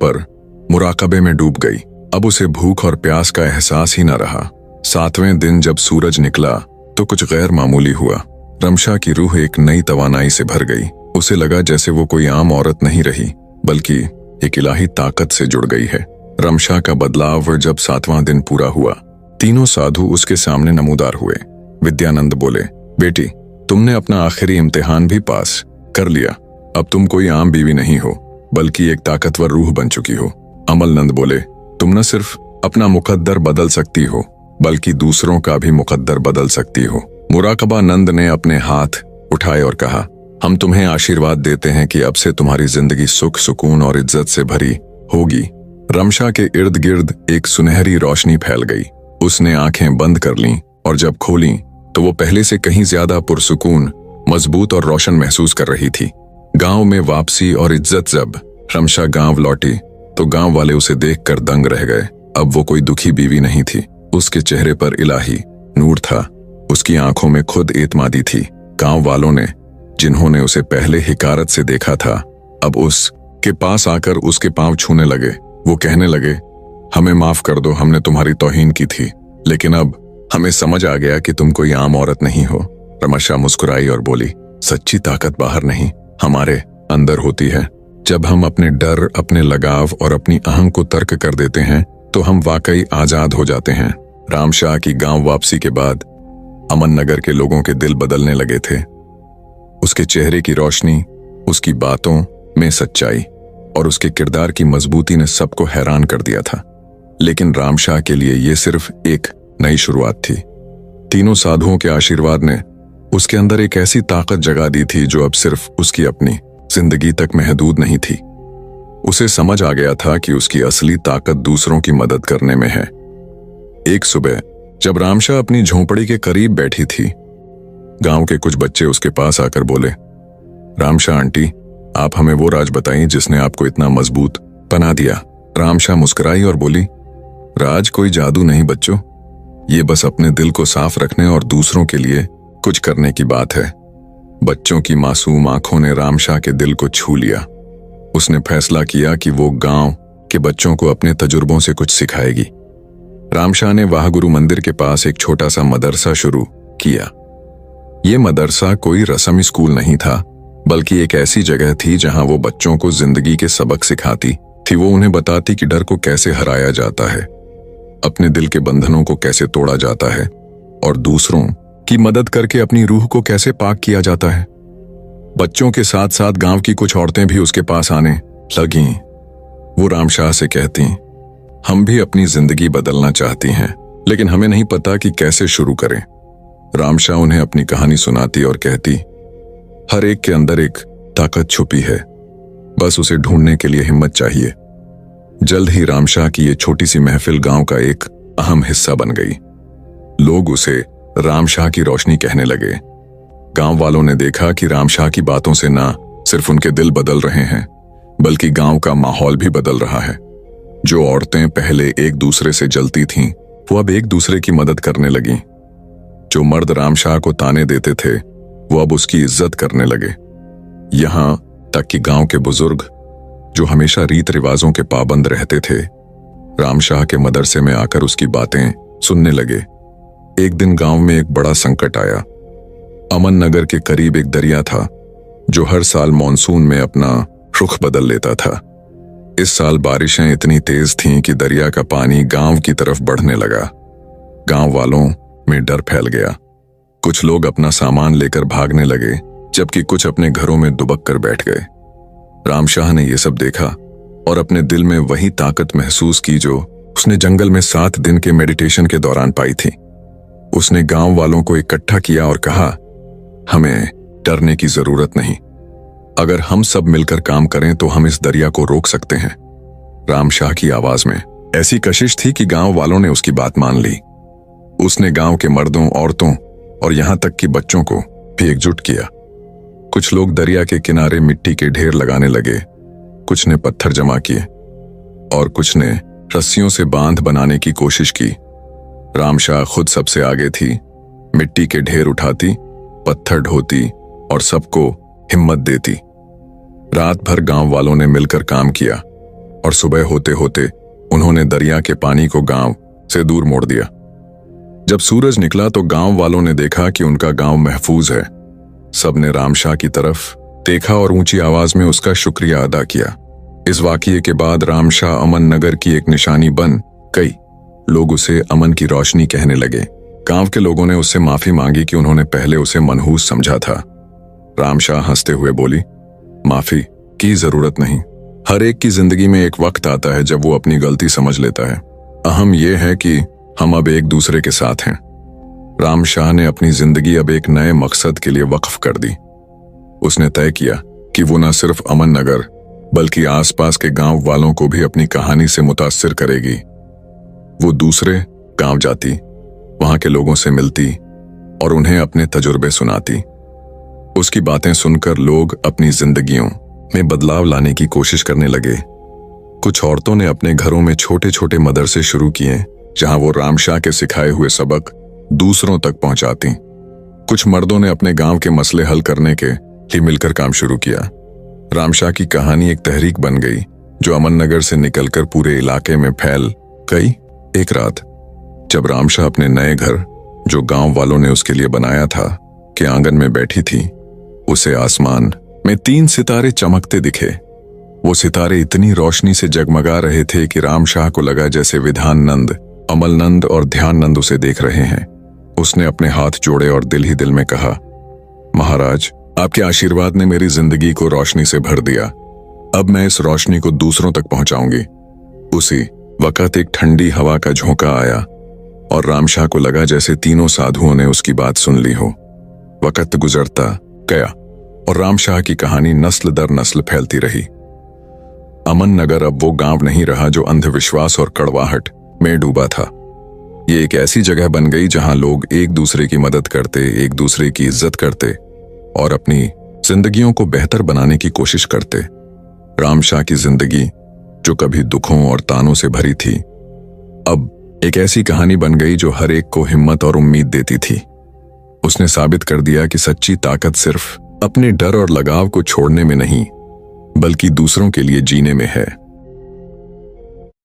पर मुराकबे में डूब गई। अब उसे भूख और प्यास का एहसास ही न रहा। 7वें दिन जब सूरज निकला तो कुछ गैर मामूली हुआ। रमशा की रूह एक नई तवानाई से भर गई। उसे लगा जैसे वो कोई आम औरत नहीं रही, बल्कि एक इलाही ताकत से जुड़ गई है। रमशा का बदलाव जब 7वां दिन पूरा हुआ, तीनों साधु उसके सामने नमूदार हुए। विद्यानंद बोले, बेटी, तुमने अपना आखिरी इम्तिहान भी पास कर लिया। अब तुम कोई आम बीवी नहीं हो, बल्कि एक ताकतवर रूह बन चुकी हो। अमलनंद बोले, तुम न सिर्फ अपना मुकद्दर बदल सकती हो, बल्कि दूसरों का भी मुकद्दर बदल सकती हो। मुराकबानंद ने अपने हाथ उठाए और कहा, हम तुम्हें आशीर्वाद देते हैं कि अब से तुम्हारी जिंदगी सुख, सुकून और इज्जत से भरी होगी। रमशा के इर्द गिर्द एक सुनहरी रोशनी फैल गई। उसने आंखें बंद कर लीं और जब खोलीं तो वो पहले से कहीं ज्यादा पुरसुकून, मजबूत और रोशन महसूस कर रही थी। गांव में वापसी और इज्जत। जब रमशा गांव लौटी तो गांव वाले उसे देखकर दंग रह गए। अब वो कोई दुखी बीवी नहीं थी। उसके चेहरे पर इलाही नूर था। उसकी आंखों में खुद एतमादी थी। गांव वालों ने, जिन्होंने उसे पहले हिकारत से देखा था, अब उसके पास आकर उसके पांव छूने लगे। वो कहने लगे, हमें माफ कर दो, हमने तुम्हारी तौहीन की थी, लेकिन अब हमें समझ आ गया कि तुम कोई आम औरत नहीं हो। रमशा मुस्कुराई और बोली, सच्ची ताकत बाहर नहीं, हमारे अंदर होती है। जब हम अपने डर, अपने लगाव और अपनी अहम को तर्क कर देते हैं तो हम वाकई आजाद हो जाते हैं। रामशाह की गांव वापसी के बाद अमन नगर के लोगों के दिल बदलने लगे थे। उसके चेहरे की रोशनी, उसकी बातों में सच्चाई और उसके किरदार की मजबूती ने सबको हैरान कर दिया था। लेकिन रामशाह के लिए यह सिर्फ एक नई शुरुआत थी। तीनों साधुओं के आशीर्वाद ने उसके अंदर एक ऐसी ताकत जगा दी थी जो अब सिर्फ उसकी अपनी जिंदगी तक महदूद नहीं थी। उसे समझ आ गया था कि उसकी असली ताकत दूसरों की मदद करने में है। एक सुबह जब रामशाह अपनी झोंपड़ी के करीब बैठी थी, गांव के कुछ बच्चे उसके पास आकर बोले, रामशाह आंटी, आप हमें वो राज बताइए जिसने आपको इतना मजबूत बना दिया। रामशाह मुस्कुराई और बोली, राज कोई जादू नहीं बच्चों, ये बस अपने दिल को साफ रखने और दूसरों के लिए कुछ करने की बात है। बच्चों की मासूम आंखों ने रामशाह के दिल को छू लिया। उसने फैसला किया कि वो गांव के बच्चों को अपने तजुर्बों से कुछ सिखाएगी। रामशाह ने वाहगुरु मंदिर के पास एक छोटा सा मदरसा शुरू किया। ये मदरसा कोई रस्मी स्कूल नहीं था, बल्कि एक ऐसी जगह थी जहां वो बच्चों को जिंदगी के सबक सिखाती थी। वो उन्हें बताती कि डर को कैसे हराया जाता है, अपने दिल के बंधनों को कैसे तोड़ा जाता है और दूसरों की मदद करके अपनी रूह को कैसे पाक किया जाता है। बच्चों के साथ साथ गांव की कुछ औरतें भी उसके पास आने लगीं। वो रामशाह से कहती, हम भी अपनी जिंदगी बदलना चाहती हैं, लेकिन हमें नहीं पता कि कैसे शुरू करें। रामशाह उन्हें अपनी कहानी सुनाती और कहती, हर एक के अंदर एक ताकत छुपी है, बस उसे ढूंढने के लिए हिम्मत चाहिए। जल्द ही रामशाह की ये छोटी सी महफिल गांव का एक अहम हिस्सा बन गई। लोग उसे रामशाह की रोशनी कहने लगे। गांव वालों ने देखा कि रामशाह की बातों से ना सिर्फ उनके दिल बदल रहे हैं, बल्कि गांव का माहौल भी बदल रहा है। जो औरतें पहले एक दूसरे से जलती थीं, वो अब एक दूसरे की मदद करने लगीं। जो मर्द रामशाह को ताने देते थे, वो अब उसकी इज्जत करने लगे। यहां तक कि गांव के बुजुर्ग, जो हमेशा रीत रिवाजों के पाबंद रहते थे, रामशाह के मदरसे में आकर उसकी बातें सुनने लगे। एक दिन गांव में एक बड़ा संकट आया। अमन नगर के करीब एक दरिया था, जो हर साल मॉनसून में अपना रुख बदल लेता था। इस साल बारिशें इतनी तेज थीं कि दरिया का पानी गांव की तरफ बढ़ने लगा। गांव वालों में डर फैल गया। कुछ लोग अपना सामान लेकर भागने लगे, जबकि कुछ अपने घरों में दुबक कर बैठ गए। रामशाह ने यह सब देखा और अपने दिल में वही ताकत महसूस की जो उसने जंगल में 7 दिन के मेडिटेशन के दौरान पाई थी। उसने गांव वालों को इकट्ठा किया और कहा, हमें डरने की जरूरत नहीं। अगर हम सब मिलकर काम करें तो हम इस दरिया को रोक सकते हैं। रामशाह की आवाज में ऐसी कशिश थी कि गांव वालों ने उसकी बात मान ली। उसने गांव के मर्दों, औरतों और यहां तक कि बच्चों को भी एकजुट किया। कुछ लोग दरिया के किनारे मिट्टी के ढेर लगाने लगे, कुछ ने पत्थर जमा किए और कुछ ने रस्सियों से बांध बनाने की कोशिश की। रामशाह खुद सबसे आगे थी, मिट्टी के ढेर उठाती, पत्थर ढोती और सबको हिम्मत देती। रात भर गांव वालों ने मिलकर काम किया। और सुबह होते होते उन्होंने दरिया के पानी को गांव से दूर मोड़ दिया। जब सूरज निकला तो गांव वालों ने देखा कि उनका गांव महफूज है। सबने रामशाह की तरफ देखा और ऊंची आवाज में उसका शुक्रिया अदा किया। इस वाकये के बाद रामशाह अमन नगर की एक निशानी बन गई। लोग उसे अमन की रोशनी कहने लगे। गांव के लोगों ने उससे माफी मांगी कि उन्होंने पहले उसे मनहूस समझा था। रामशाह हंसते हुए बोली, माफी की जरूरत नहीं। हर एक की जिंदगी में एक वक्त आता है जब वो अपनी गलती समझ लेता है। अहम यह है कि हम अब एक दूसरे के साथ हैं। रामशाह ने अपनी जिंदगी अब एक नए मकसद के लिए वक्फ कर दी। उसने तय किया कि वो न सिर्फ अमन नगर बल्कि आसपास के गांव वालों को भी अपनी कहानी से मुतासिर करेगी। वो दूसरे गांव जाती, वहां के लोगों से मिलती और उन्हें अपने तजुर्बे सुनाती। उसकी बातें सुनकर लोग अपनी जिंदगियों में बदलाव लाने की कोशिश करने लगे। कुछ औरतों ने अपने घरों में छोटे छोटे मदरसे शुरू किए जहां वो रामशाह के सिखाए हुए सबक दूसरों तक पहुंचाती। कुछ मर्दों ने अपने गांव के मसले हल करने के लिए मिलकर काम शुरू किया। रामशाह की कहानी एक तहरीक बन गई जो अमन नगर से निकलकर पूरे इलाके में फैल गई। एक रात जब रामशाह अपने नए घर जो गांव वालों ने उसके लिए बनाया था के आंगन में बैठी थी, उसे आसमान में 3 सितारे चमकते दिखे। वो सितारे इतनी रोशनी से जगमगा रहे थे कि रामशाह को लगा जैसे विधान नंद, अमल नंद और ध्यान नंद उसे देख रहे हैं। उसने अपने हाथ जोड़े और दिल ही दिल में कहा, महाराज, आपके आशीर्वाद ने मेरी जिंदगी को रोशनी से भर दिया। अब मैं इस रोशनी को दूसरों तक पहुंचाऊंगी। उसी वक्त एक ठंडी हवा का झोंका आया और रामशाह को लगा जैसे तीनों साधुओं ने उसकी बात सुन ली हो। वक्त गुजरता गया और रामशाह की कहानी नस्ल दर नस्ल फैलती रही। अमन नगर अब वो गांव नहीं रहा जो अंधविश्वास और कड़वाहट में डूबा था। ये एक ऐसी जगह बन गई जहां लोग एक दूसरे की मदद करते, एक दूसरे की इज्जत करते और अपनी जिंदगियों को बेहतर बनाने की कोशिश करते। रामशाह की जिंदगी जो कभी दुखों और तानों से भरी थी, अब एक ऐसी कहानी बन गई जो हर एक को हिम्मत और उम्मीद देती थी। उसने साबित कर दिया कि सच्ची ताकत सिर्फ अपने डर और लगाव को छोड़ने में नहीं, बल्कि दूसरों के लिए जीने में है।